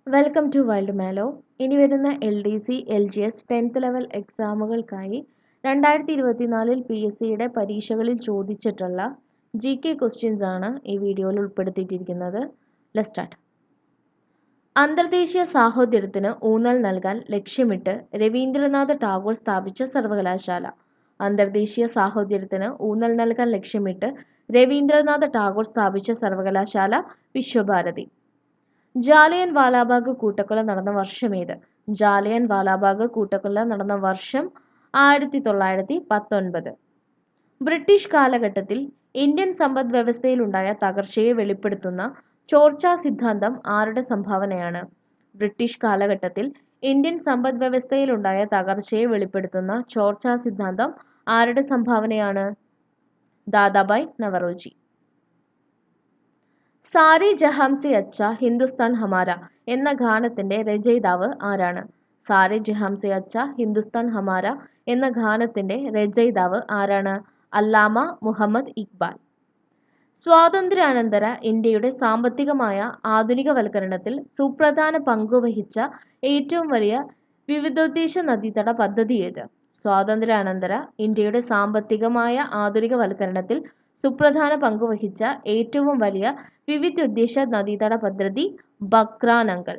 Welcome to wild Malo. ഇനി വരുന്ന LDC, LGS 10th level എക്സാമുകൾക്കായി 2024 PSCയുടെ പരീക്ഷകളിൽ ചോദിച്ചിട്ടുള്ള GK ക്വസ്റ്റ്യൻസ് ആണ് ഈ വീഡിയോയിൽ ഉൾപ്പെടുത്തിയിരിക്കുന്നത്. Let's start. അന്തർദേശീയ സാഹോദര്യത്തിന് ഊന്നൽ നൽകാൻ ലക്ഷ്യമിട്ട് രവീന്ദ്രനാഥ ടാഗോർ സ്ഥാപിച്ച സർവകലാശാല. അന്തർദേശീയ സാഹോദര്യത്തിന് ഊന്നൽ നൽകാൻ ലക്ഷ്യമിട്ട് രവീന്ദ്രനാഥ ടാഗോർ സ്ഥാപിച്ച സർവകലാശാല വിശ്വഭാരതി. ജാലിയൻ വാലാബാഗ് കൂട്ടക്കൊല നടന്ന വർഷമേത്? ജാലിയൻ വാലാബാഗ് കൂട്ടക്കൊല നടന്ന വർഷം 1919. ബ്രിട്ടീഷ് കാലഘട്ടത്തിൽ ഇന്ത്യൻ സമ്പദ് വ്യവസ്ഥയിലുണ്ടായ തകർച്ചയെ വെളിപ്പെടുത്തുന്ന ചോർച്ചാ സിദ്ധാന്തം ആരുടെ സംഭാവനയാണ്? ബ്രിട്ടീഷ് കാലഘട്ടത്തിൽ ഇന്ത്യൻ സമ്പദ് വ്യവസ്ഥയിലുണ്ടായ തകർച്ചയെ വെളിപ്പെടുത്തുന്ന ചോർച്ചാ സിദ്ധാന്തം ആരുടെ സംഭാവനയാണ്? ദാദാബായ് നവറോജി. സാരി ജഹാം സെ അച്ഛ ഹിന്ദുസ്ഥാൻ ഹമാര എന്ന ഗാനത്തിന്റെ രചയിതാവ് ആരാണ്? സാരി ജഹാം സെ അച്ഛ ഹിന്ദുസ്ഥാൻ ഹമാര എന്ന ഗാനത്തിന്റെ രചയിതാവ് ആരാണ്? അല്ലാമ മുഹമ്മദ് ഇക്ബാൽ. സ്വാതന്ത്ര്യാനന്തര ഇന്ത്യയുടെ സാമ്പത്തികമായ ആധുനികവൽക്കരണത്തിൽ സുപ്രധാന പങ്കുവഹിച്ച ഏറ്റവും വലിയ വിവിധോദ്ദേശ നദീതട പദ്ധതി ഏത്? സ്വാതന്ത്ര്യാനന്തര ഇന്ത്യയുടെ സാമ്പത്തികമായ ആധുനികവൽക്കരണത്തിൽ സുപ്രധാന പങ്കുവഹിച്ച ഏറ്റവും വലിയ വിവിധോദ്ദേശ നദീതട പദ്ധതി ബക്രാനങ്കൽ.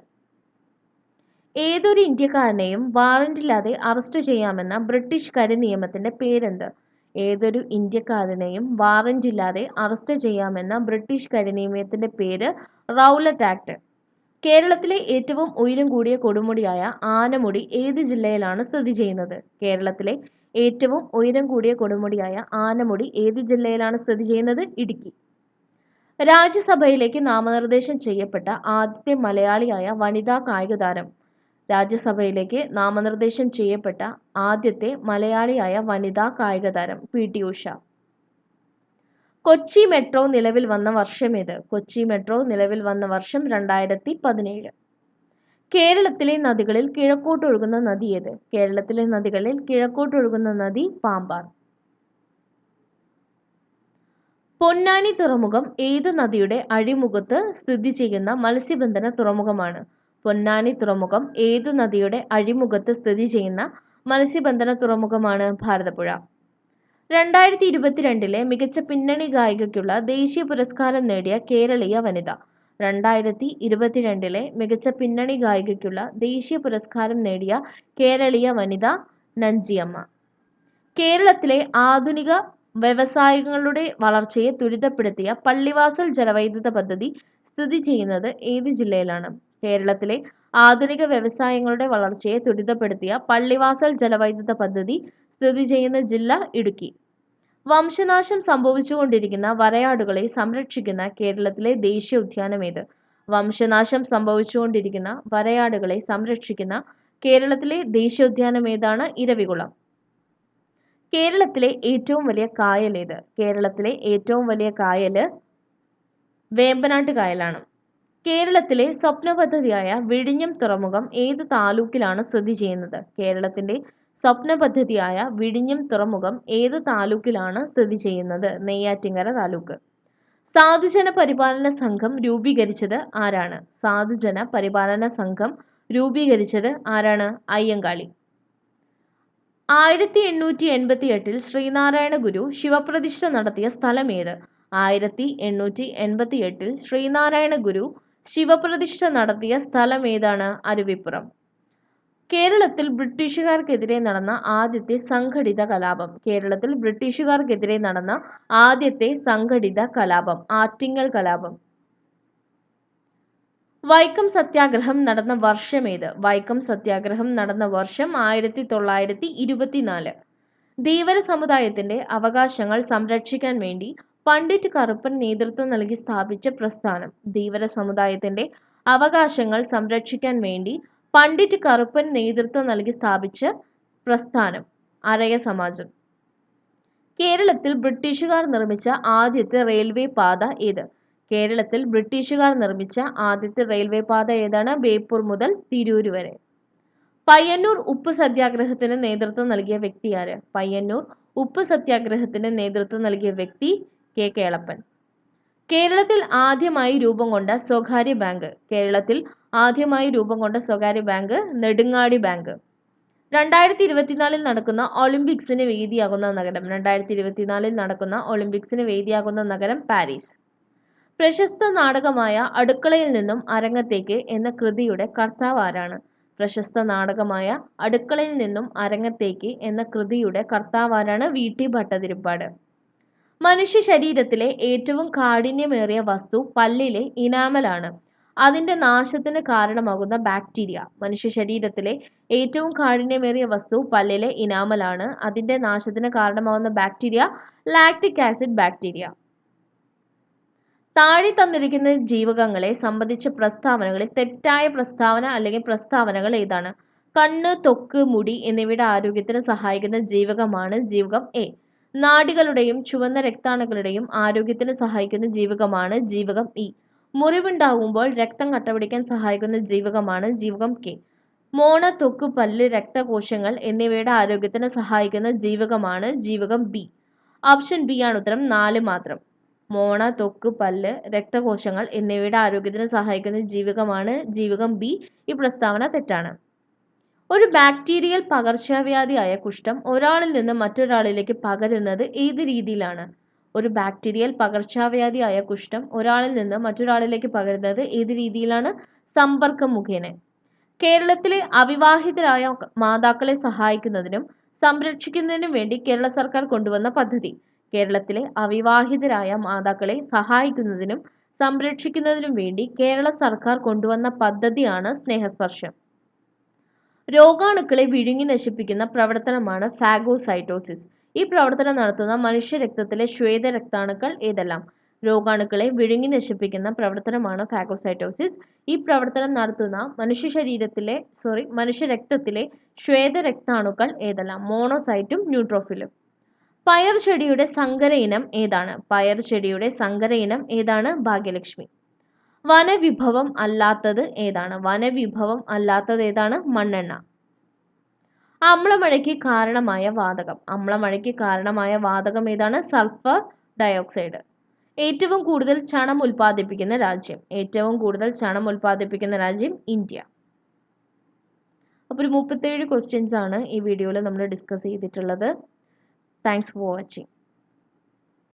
ഏതൊരു ഇന്ത്യക്കാരനെയും വാറന്റില്ലാതെ അറസ്റ്റ് ചെയ്യാമെന്ന ബ്രിട്ടീഷ് കരിനിയമത്തിന്റെ പേരെന്ത്? ഏതൊരു ഇന്ത്യക്കാരനെയും വാറന്റില്ലാതെ അറസ്റ്റ് ചെയ്യാമെന്ന ബ്രിട്ടീഷ് കരിനിയമത്തിന്റെ പേര് റൗലറ്റ് ആക്ട്. കേരളത്തിലെ ഏറ്റവും ഉയരം കൂടിയ കൊടുമുടിയായ ആനമുടി ഏത് ജില്ലയിലാണ് സ്ഥിതി ചെയ്യുന്നത്? കേരളത്തിലെ ഏറ്റവും ഉയരം കൂടിയ കൊടുമുടിയായ ആനമുടി ഏത് ജില്ലയിലാണ് സ്ഥിതി ചെയ്യുന്നത്? ഇടുക്കി. രാജ്യസഭയിലേക്ക് നാമനിർദ്ദേശം ചെയ്യപ്പെട്ട ആദ്യത്തെ മലയാളിയായ വനിതാ കായിക താരം? രാജ്യസഭയിലേക്ക് നാമനിർദ്ദേശം ചെയ്യപ്പെട്ട ആദ്യത്തെ മലയാളിയായ വനിതാ കായിക താരം PT ഉഷ. കൊച്ചി മെട്രോ നിലവിൽ വന്ന വർഷമേത്? കൊച്ചി മെട്രോ നിലവിൽ വന്ന വർഷം 2017. കേരളത്തിലെ നദികളിൽ കിഴക്കോട്ടൊഴുകുന്ന നദി ഏത്? കേരളത്തിലെ നദികളിൽ കിഴക്കോട്ടൊഴുകുന്ന നദി പാമ്പാർ. പൊന്നാനി തുറമുഖം ഏത് നദിയുടെ അഴിമുഖത്ത് സ്ഥിതി ചെയ്യുന്ന മത്സ്യബന്ധന തുറമുഖമാണ്? പൊന്നാനി തുറമുഖം ഏതു നദിയുടെ അഴിമുഖത്ത് സ്ഥിതി ചെയ്യുന്ന മത്സ്യബന്ധന തുറമുഖമാണ്? ഭാരതപ്പുഴ. 2022 മികച്ച പിന്നണി ഗായികയ്ക്കുള്ള ദേശീയ പുരസ്കാരം നേടിയ കേരളീയ വനിത. 2022 മികച്ച പിന്നണി ഗായികയ്ക്കുള്ള ദേശീയ പുരസ്കാരം നേടിയ കേരളീയ വനിത നഞ്ചിയമ്മ. കേരളത്തിലെ ആധുനിക വ്യവസായങ്ങളുടെ വളർച്ചയെ ത്വരിതപ്പെടുത്തിയ പള്ളിവാസൽ ജലവൈദ്യുത പദ്ധതി സ്ഥിതി ചെയ്യുന്നത് ഏത് ജില്ലയിലാണ്? കേരളത്തിലെ ആധുനിക വ്യവസായങ്ങളുടെ വളർച്ചയെ ത്വരിതപ്പെടുത്തിയ പള്ളിവാസൽ ജലവൈദ്യുത പദ്ധതി സ്ഥിതി ചെയ്യുന്ന ജില്ല ഇടുക്കി. വംശനാശം സംഭവിച്ചുകൊണ്ടിരിക്കുന്ന വരയാടുകളെ സംരക്ഷിക്കുന്ന കേരളത്തിലെ ദേശീയ ഉദ്യാനം ഏത്? വംശനാശം സംഭവിച്ചുകൊണ്ടിരിക്കുന്ന വരയാടുകളെ സംരക്ഷിക്കുന്ന കേരളത്തിലെ ദേശീയോദ്യാനം ഏതാണ്? ഇരവികുളം. കേരളത്തിലെ ഏറ്റവും വലിയ കായൽ ഏത്? കേരളത്തിലെ ഏറ്റവും വലിയ കായല് വേമ്പനാട്ട് കായലാണ്. കേരളത്തിലെ സ്വപ്ന പദ്ധതിയായ വിഴിഞ്ഞം തുറമുഖം ഏത് താലൂക്കിലാണ് സ്ഥിതി ചെയ്യുന്നത്? കേരളത്തിന്റെ സ്വപ്ന പദ്ധതിയായ വിഴിഞ്ഞം തുറമുഖം ഏത് താലൂക്കിലാണ് സ്ഥിതി ചെയ്യുന്നത്? നെയ്യാറ്റിൻകര താലൂക്ക്. സാധുജന പരിപാലന സംഘം രൂപീകരിച്ചത് ആരാണ്? സാധുജന പരിപാലന സംഘം രൂപീകരിച്ചത് ആരാണ്? അയ്യങ്കാളി. 1888 ശ്രീനാരായണ ഗുരു ശിവപ്രതിഷ്ഠ നടത്തിയ സ്ഥലം ഏത്? 1888 ശ്രീനാരായണ ഗുരു ശിവപ്രതിഷ്ഠ നടത്തിയ സ്ഥലം ഏതാണ്? അരുവിപ്പുറം. കേരളത്തിൽ ബ്രിട്ടീഷുകാർക്കെതിരെ നടന്ന ആദ്യത്തെ സംഘടിത കലാപം. കേരളത്തിൽ ബ്രിട്ടീഷുകാർക്കെതിരെ നടന്ന ആദ്യത്തെ സംഘടിത കലാപം ആറ്റിങ്ങൽ കലാപം. വൈക്കം സത്യാഗ്രഹം നടന്ന വർഷമേത്? വൈക്കം സത്യാഗ്രഹം നടന്ന വർഷം 1924. ധീവര സമുദായത്തിന്റെ അവകാശങ്ങൾ സംരക്ഷിക്കാൻ വേണ്ടി പണ്ഡിറ്റ് കറുപ്പൻ നേതൃത്വം നൽകി സ്ഥാപിച്ച പ്രസ്ഥാനം. ധീവര സമുദായത്തിന്റെ അവകാശങ്ങൾ സംരക്ഷിക്കാൻ വേണ്ടി പണ്ഡിറ്റ് കറുപ്പൻ നേതൃത്വം നൽകി സ്ഥാപിച്ച പ്രസ്ഥാനം അരയ സമാജം. കേരളത്തിൽ ബ്രിട്ടീഷുകാർ നിർമ്മിച്ച ആദ്യത്തെ റെയിൽവേ പാത ഏത്? കേരളത്തിൽ ബ്രിട്ടീഷുകാർ നിർമ്മിച്ച ആദ്യത്തെ റെയിൽവേ പാത ഏതാണ്? ബേപ്പൂർ മുതൽ തിരൂർ വരെ. പയ്യന്നൂർ ഉപ്പ് സത്യാഗ്രഹത്തിന് നേതൃത്വം നൽകിയ വ്യക്തി ആര്? പയ്യന്നൂർ ഉപ്പ് സത്യാഗ്രഹത്തിന് നേതൃത്വം നൽകിയ വ്യക്തി K. കേളപ്പൻ. കേരളത്തിൽ ആദ്യമായി രൂപം കൊണ്ട സ്വകാര്യ ബാങ്ക്. കേരളത്തിൽ ആദ്യമായി രൂപം കൊണ്ട സ്വകാര്യ ബാങ്ക് നെടുങ്ങാടി ബാങ്ക്. 2024 നടക്കുന്ന ഒളിമ്പിക്സിന് വേദിയാകുന്ന നഗരം. 2024 നടക്കുന്ന ഒളിമ്പിക്സിന് വേദിയാകുന്ന നഗരം പാരീസ്. പ്രശസ്ത നാടകമായ അടുക്കളയിൽ നിന്നും അരങ്ങത്തേക്ക് എന്ന കൃതിയുടെ കർത്താവ് ആരാണ്? പ്രശസ്ത നാടകമായ അടുക്കളയിൽ നിന്നും അരങ്ങത്തേക്ക് എന്ന കൃതിയുടെ കർത്താവ് ആരാണ്? വി.ടി. ഭട്ടതിരിപ്പാട്. മനുഷ്യ ശരീരത്തിലെ ഏറ്റവും കാഠിന്യമേറിയ വസ്തു പല്ലിലെ ഇനാമലാണ്. അതിന്റെ നാശത്തിന് കാരണമാകുന്ന ബാക്ടീരിയ. മനുഷ്യ ശരീരത്തിലെ ഏറ്റവും കാഠിന്യമേറിയ വസ്തു പല്ലിലെ ഇനാമലാണ്. അതിന്റെ നാശത്തിന് കാരണമാകുന്ന ബാക്ടീരിയ ലാക്റ്റിക് ആസിഡ് ബാക്ടീരിയ. താഴെ തന്നിരിക്കുന്ന ജീവകങ്ങളെ സംബന്ധിച്ച പ്രസ്താവനകളിൽ തെറ്റായ പ്രസ്താവന അല്ലെങ്കിൽ പ്രസ്താവനകൾ ഏതാണ്? കണ്ണ്, ത്വക്ക്, മുടി എന്നിവയുടെ ആരോഗ്യത്തിന് സഹായിക്കുന്ന ജീവകമാണ് ജീവകം എ. നാഡികളുടെയും ചുവന്ന രക്താണുക്കളുടെയും ആരോഗ്യത്തിന് സഹായിക്കുന്ന ജീവകമാണ് ജീവകം ഇ. മുറിവുണ്ടാകുമ്പോൾ രക്തം കട്ടപിടിക്കാൻ സഹായിക്കുന്ന ജീവകമാണ് ജീവകം കെ. മോണ, ത്വക്ക്, പല്ല്, രക്തകോശങ്ങൾ എന്നിവയുടെ ആരോഗ്യത്തിന് സഹായിക്കുന്ന ജീവകമാണ് ജീവകം ബി. ഓപ്ഷൻ ബി ആണ് ഉത്തരം. 4 മാത്രം. മോണ, ത്വക്ക്, പല്ല്, രക്തകോശങ്ങൾ എന്നിവയുടെ ആരോഗ്യത്തിന് സഹായിക്കുന്ന ജീവകമാണ് ജീവകം ബി. ഈ പ്രസ്താവന തെറ്റാണ്. ഒരു ബാക്ടീരിയൽ പകർച്ചവ്യാധിയായ കുഷ്ഠം ഒരാളിൽ നിന്ന് മറ്റൊരാളിലേക്ക് പകരുന്നത് ഏത് രീതിയിലാണ്? ഒരു ബാക്ടീരിയൽ പകർച്ചവ്യാധിയായ കുഷ്ഠം ഒരാളിൽ നിന്ന് മറ്റൊരാളിലേക്ക് പകരുന്നത് ഏത് രീതിയിലാണ്? സമ്പർക്കം മുഖേന. കേരളത്തിലെ അവിവാഹിതരായ മാതാക്കളെ സഹായിക്കുന്നതിനും സംരക്ഷിക്കുന്നതിനും വേണ്ടി കേരള സർക്കാർ കൊണ്ടുവന്ന പദ്ധതി. കേരളത്തിലെ അവിവാഹിതരായ മാതാക്കളെ സഹായിക്കുന്നതിനും സംരക്ഷിക്കുന്നതിനും വേണ്ടി കേരള സർക്കാർ കൊണ്ടുവന്ന പദ്ധതിയാണ് സ്നേഹസ്പർശം. രോഗാണുക്കളെ വിഴുങ്ങി നശിപ്പിക്കുന്ന പ്രവർത്തനമാണ് ഫാഗോസൈറ്റോസിസ്. ഈ പ്രവർത്തനം നടത്തുന്ന മനുഷ്യ രക്തത്തിലെ ശ്വേത രക്താണുക്കൾ ഏതെല്ലാം? രോഗാണുക്കളെ വിഴുങ്ങി നശിപ്പിക്കുന്ന പ്രവർത്തനമാണ് ഫാഗോസൈറ്റോസിസ്. ഈ പ്രവർത്തനം നടത്തുന്ന മനുഷ്യ രക്തത്തിലെ ശ്വേത രക്താണുക്കൾ ഏതെല്ലാം? മോണോസൈറ്റും ന്യൂട്രോഫിലും. പയർ ചെടിയുടെ സങ്കര ഇനം ഏതാണ്? പയർ ചെടിയുടെ സങ്കര ഇനം ഏതാണ്? ഭാഗ്യലക്ഷ്മി. വനവിഭവം അല്ലാത്തത് ഏതാണ്? വനവിഭവം അല്ലാത്തത് ഏതാണ്? മണ്ണെണ്ണ. അമ്ലമഴയ്ക്ക് കാരണമായ വാതകം. അമ്ലമഴയ്ക്ക് കാരണമായ വാതകം ഏതാണ്? Sulphur dioxide. ഏറ്റവും കൂടുതൽ ചണം ഉൽപ്പാദിപ്പിക്കുന്ന രാജ്യം. ഏറ്റവും കൂടുതൽ ചണം ഉൽപ്പാദിപ്പിക്കുന്ന രാജ്യം ഇന്ത്യ. അപ്പോൾ ഒരു 37 ക്വസ്റ്റ്യൻസ് ആണ് ഈ വീഡിയോയിൽ നമ്മൾ ഡിസ്കസ് ചെയ്തിട്ടുള്ളത്. Thanks for watching.